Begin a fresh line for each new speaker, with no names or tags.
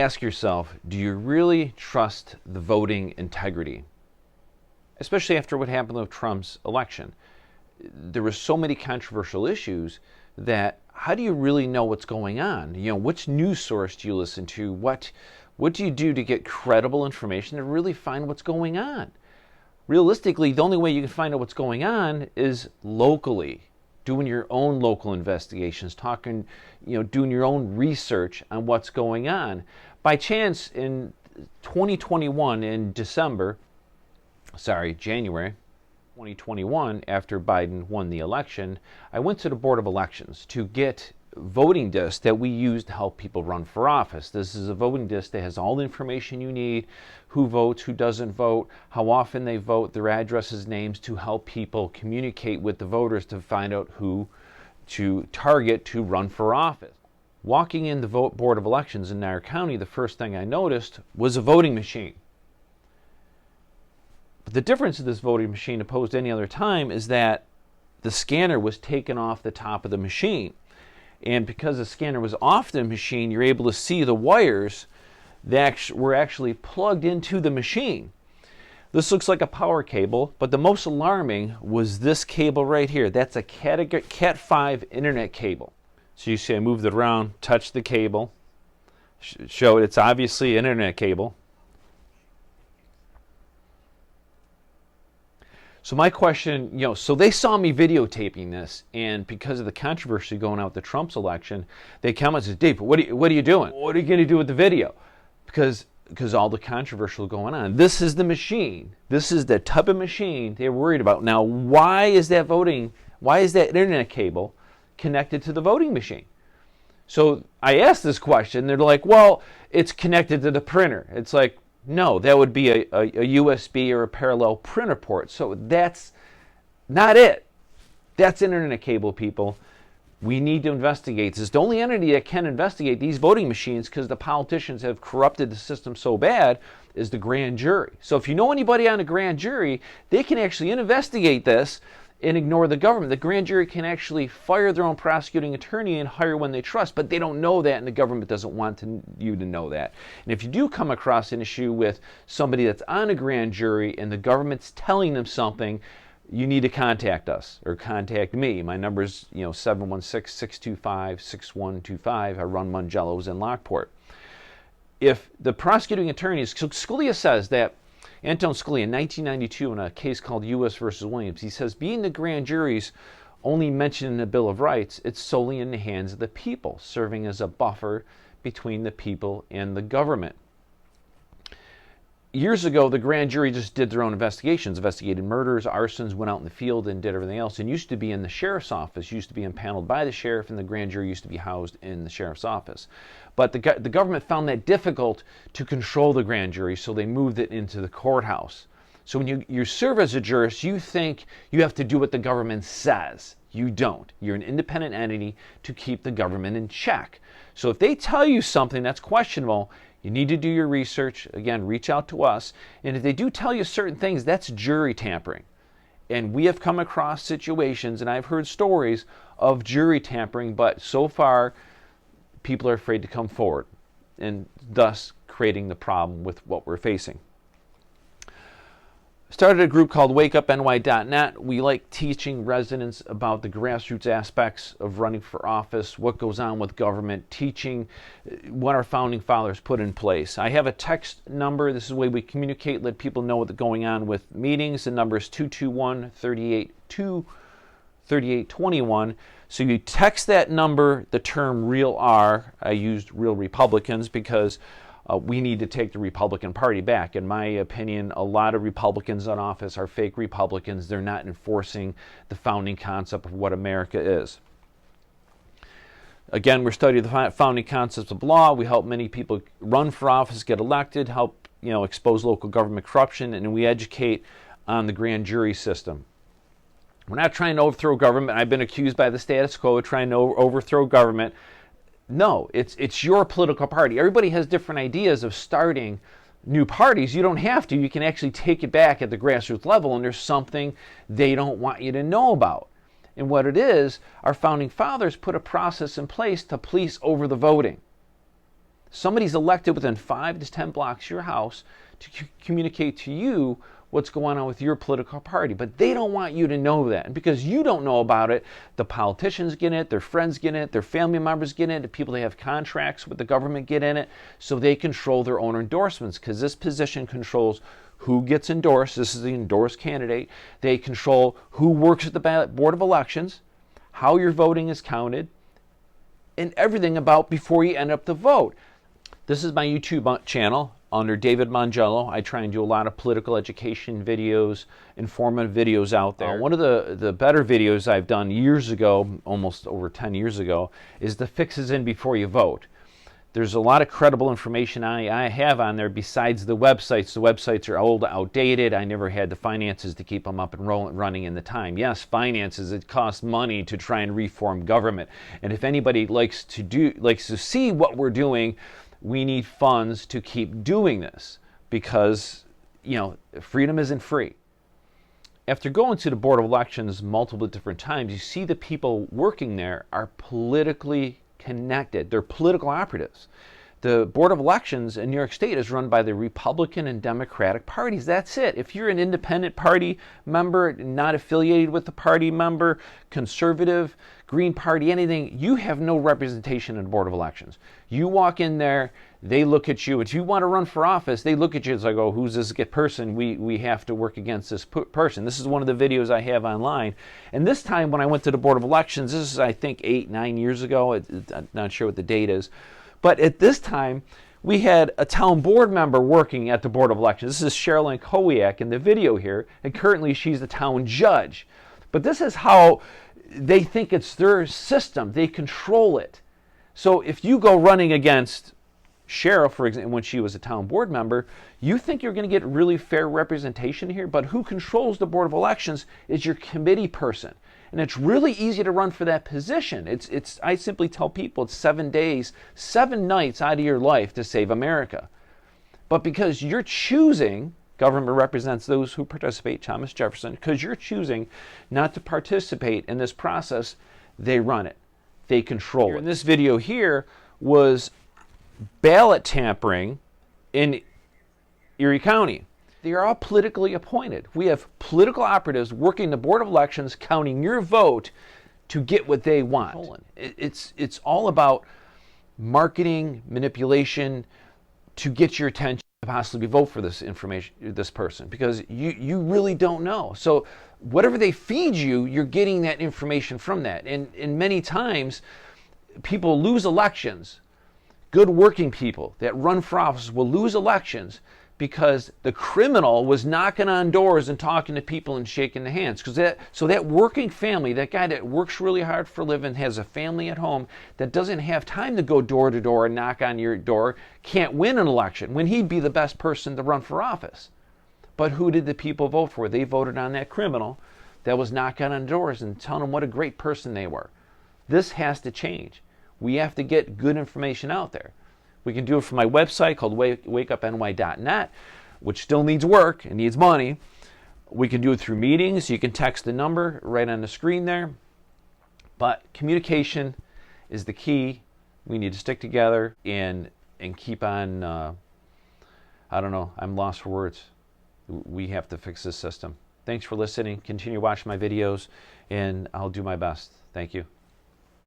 ask yourself, do you really trust the voting integrity? Especially after what happened with Trump's election. There were so many controversial issues that how do you really know what's going on? You know, which news source do you listen to? What do you do to get credible information to really find what's going on? Realistically, the only way you can find out what's going on is locally, doing your own local investigations, talking, doing your own research on what's going on. By chance, in 2021, in January 2021, after Biden won the election, I went to the Board of Elections to get voting discs that we use to help people run for office. This is a voting disc that has all the information you need, who votes, who doesn't vote, how often they vote, their addresses, names, to help people communicate with the voters to find out who to target to run for office. Walking in the Board of Elections in Niagara County, the first thing I noticed was a voting machine. But the difference of this voting machine opposed to any other time is that the scanner was taken off the top of the machine. And because the scanner was off the machine, you're able to see the wires that were actually plugged into the machine. This looks like a power cable, but the most alarming was this cable right here. That's a Cat 5 internet cable. So you see I moved it around, touched the cable, showed it's obviously an internet cable. So my question, so they saw me videotaping this, and because of the controversy going out with the Trump's election, they come and said, Dave, what are you doing? What are you going to do with the video? Because all the controversial going on. This is the machine. This is the type of machine they're worried about. Now, why is that internet cable connected to the voting machine? So I asked this question. They're like, well, it's connected to the printer. It's like, no, that would be a USB or a parallel printer port. So that's not it. That's internet cable, people. We need to investigate this. The only entity that can investigate these voting machines, because the politicians have corrupted the system so bad, is the grand jury. So if you know anybody on a grand jury, they can actually investigate this and ignore the government. The grand jury can actually fire their own prosecuting attorney and hire one they trust, but they don't know that, and the government doesn't want you to know that. And if you do come across an issue with somebody that's on a grand jury and the government's telling them something, you need to contact us or contact me. My number is 716-625-6125. I run Mangello's in Lockport. If the prosecuting attorney, Scalia says that Anton Scalia, in 1992, in a case called U.S. versus Williams, he says, being the grand juries only mentioned in the Bill of Rights, it's solely in the hands of the people, serving as a buffer between the people and the government. Years ago, the grand jury just did their own investigations, investigated murders, arsons, went out in the field and did everything else, and used to be in the sheriff's office, used to be impaneled by the sheriff, and the grand jury used to be housed in the sheriff's office. But the government found that difficult to control the grand jury, so they moved it into the courthouse. So when you serve as a jurist, you think you have to do what the government says. You don't. You're an independent entity to keep the government in check. So if they tell you something that's questionable, you need to do your research. Again, reach out to us. And if they do tell you certain things, that's jury tampering. And we have come across situations, and I've heard stories of jury tampering, but so far, people are afraid to come forward, and thus creating the problem with what we're facing. Started a group called WakeUpNY.net. We like teaching residents about the grassroots aspects of running for office, what goes on with government, teaching what our founding fathers put in place. I have a text number. This is the way we communicate, let people know what's going on with meetings. The number is 221-3821. So you text that number, the term Real R. I used Real Republicans because we need to take the Republican Party back. In my opinion, a lot of Republicans in office are fake Republicans. They're not enforcing the founding concept of what America is. Again, we're studying the founding concepts of law. We help many people run for office, get elected, help expose local government corruption, and we educate on the grand jury system. We're not trying to overthrow government. I've been accused by the status quo of trying to overthrow government. No, it's your political party. Everybody has different ideas of starting new parties. You don't have to. You can actually take it back at the grassroots level, and there's something they don't want you to know about. And what it is, our founding fathers put a process in place to police over the voting. Somebody's elected within 5 to 10 blocks of your house to communicate to you what's going on with your political party. But they don't want you to know that. And because you don't know about it, the politicians get in it, their friends get in it, their family members get in it, the people they have contracts with the government get in it, so they control their own endorsements, because this position controls who gets endorsed. This is the endorsed candidate. They control who works at the Board of Elections, how your voting is counted, and everything about before you end up the vote. This is my YouTube channel under David Mangello. I try and do a lot of political education videos, informative videos out there. One of the better videos I've done years ago, almost over 10 years ago, is the fixes in before you vote. There's a lot of credible information I have on there besides the websites. The websites are old, outdated. I never had the finances to keep them up and running in the time. Yes, finances, it costs money to try and reform government. And if anybody likes to see what we're doing, we need funds to keep doing this, because, you know, freedom isn't free. After going to the Board of Elections multiple different times, you see the people working there are politically connected. They're political operatives. The Board of Elections in New York State is run by the Republican and Democratic parties. That's it. If you're an independent party member, not affiliated with the party member, conservative, Green Party, anything, you have no representation in the Board of Elections. You walk in there, they look at you. If you want to run for office, they look at you. It's like, oh, who's this person? We have to work against this person. This is one of the videos I have online. And this time when I went to the Board of Elections, this is, I think, 8-9 years ago. I'm not sure what the date is. But at this time, we had a town board member working at the Board of Elections. This is Sherilyn Kowiak in the video here, and currently she's the town judge. But this is how they think it's their system. They control it. So if you go running against Cheryl, for example, when she was a town board member, you think you're going to get really fair representation here, but who controls the Board of Elections is your committee person. And it's really easy to run for that position. I simply tell people it's 7 days, 7 nights out of your life to save America. But because you're choosing, government represents those who participate, Thomas Jefferson, because you're choosing not to participate in this process, they run it. They control it. In this video here was ballot tampering in Erie County. They are all politically appointed. We have political operatives working the Board of Elections, counting your vote to get what they want. It's all about marketing, manipulation to get your attention to possibly vote for this person, because you really don't know. So whatever they feed you, you're getting that information from that. And many times people lose elections. Good working people that run for office will lose elections because the criminal was knocking on doors and talking to people and shaking the hands. So that working family, that guy that works really hard for a living, has a family at home, that doesn't have time to go door to door and knock on your door, can't win an election when he'd be the best person to run for office. But who did the people vote for? They voted on that criminal that was knocking on doors and telling them what a great person they were. This has to change. We have to get good information out there. We can do it from my website called wakeupny.net, which still needs work and needs money. We can do it through meetings. You can text the number right on the screen there. But communication is the key. We need to stick together and keep on, I don't know, I'm lost for words. We have to fix this system. Thanks for listening. Continue watching my videos, and I'll do my best. Thank you.